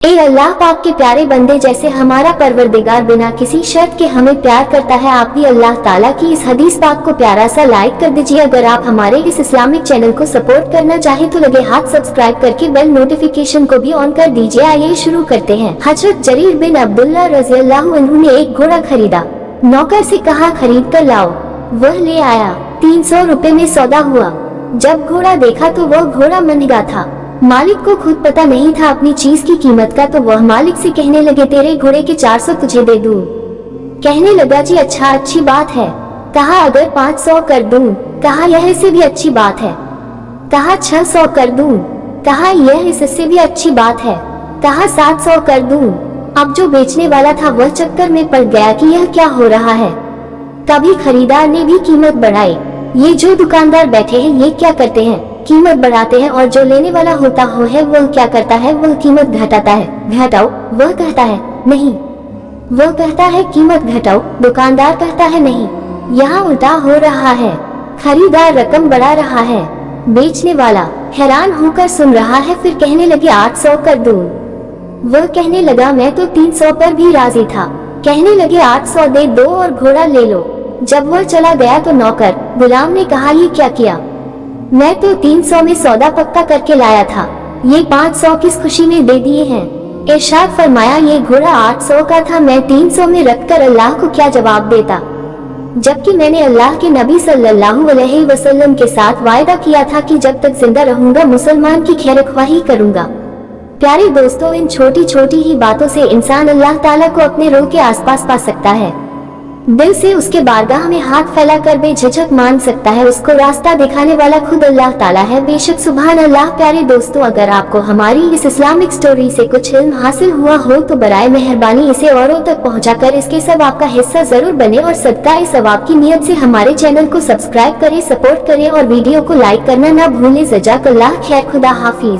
ए अल्लाह पाक के प्यारे बंदे, जैसे हमारा परवरदिगार बिना किसी शर्त के हमें प्यार करता है, आप भी अल्लाह ताला की इस हदीस पाक को प्यारा सा लाइक कर दीजिए। अगर आप हमारे इस इस्लामिक चैनल को सपोर्ट करना चाहें तो लगे हाथ सब्सक्राइब करके बेल नोटिफिकेशन को भी ऑन कर दीजिए। आइए शुरू करते हैं। हजरत जरीर बिन अब्दुल्ला रज़ियल्लाहु अन्हु ने एक घोड़ा खरीदा। नौकर से कहा खरीद कर लाओ। वह ले आया। 300 रुपए में सौदा हुआ। जब घोड़ा देखा तो वह घोड़ा महंगा था। मालिक को खुद पता नहीं था अपनी चीज की कीमत का, तो वह मालिक से कहने लगे तेरे घोड़े के 400 तुझे दे दूं। कहने लगा जी अच्छा, अच्छी बात है। कहा अगर 500 कर दूं। कहा यह से भी अच्छी बात है। कहा 600 कर दूं। कहा यह इससे भी अच्छी बात है। कहा 700 कर दूं। अब जो बेचने वाला था वह चक्कर में पड़ गया कि यह क्या हो रहा है। कभी खरीदार ने भी कीमत बढ़ाई। ये जो दुकानदार बैठे हैं ये क्या करते हैं, कीमत बढ़ाते हैं, और जो लेने वाला होता है वह क्या करता है, वह कीमत घटाता है। घटाओ, वह कहता है नहीं। वह कहता है कीमत घटाओ, दुकानदार कहता है नहीं। यहाँ उल्टा हो रहा है। खरीदार रकम बढ़ा रहा है, बेचने वाला हैरान होकर सुन रहा है। फिर कहने लगे 800 कर दूं। वह कहने लगा मैं तो 300 पर भी राजी था। कहने लगे 800 दे दो और घोड़ा ले लो। जब वह चला गया तो नौकर गुलाम ने कहा ये क्या किया, मैं तो 300 में सौदा पक्का करके लाया था, ये 500 किस खुशी में दे दिए हैं। इरशाद फरमाया ये घोड़ा 800 का था, मैं 300 में रखकर अल्लाह को क्या जवाब देता, जबकि मैंने अल्लाह के नबी सल्लल्लाहु अलैहि वसल्लम के साथ वायदा किया था कि जब तक जिंदा रहूंगा मुसलमान की खैरख्वाही करूंगा। प्यारे दोस्तों, इन छोटी छोटी ही बातों से इंसान अल्लाह ताला को अपने रूह के आसपास पा सकता है। दिल से उसके बारगाह में हाथ फैलाकर बेझिझक मांग सकता है। उसको रास्ता दिखाने वाला खुद अल्लाह ताला है। बेशक सुभान अल्लाह। प्यारे दोस्तों, अगर आपको हमारी इस इस्लामिक स्टोरी से कुछ इल्म हासिल हुआ हो तो बराए मेहरबानी इसे औरों तक पहुंचाकर इसके सवाब का हिस्सा जरूर बने, और सदका सवाब की नियत से हमारे चैनल को सब्सक्राइब करें, सपोर्ट करें और वीडियो को लाइक करना न भूलें। जज़ाकल्लाह खैर। खुदा हाफिज।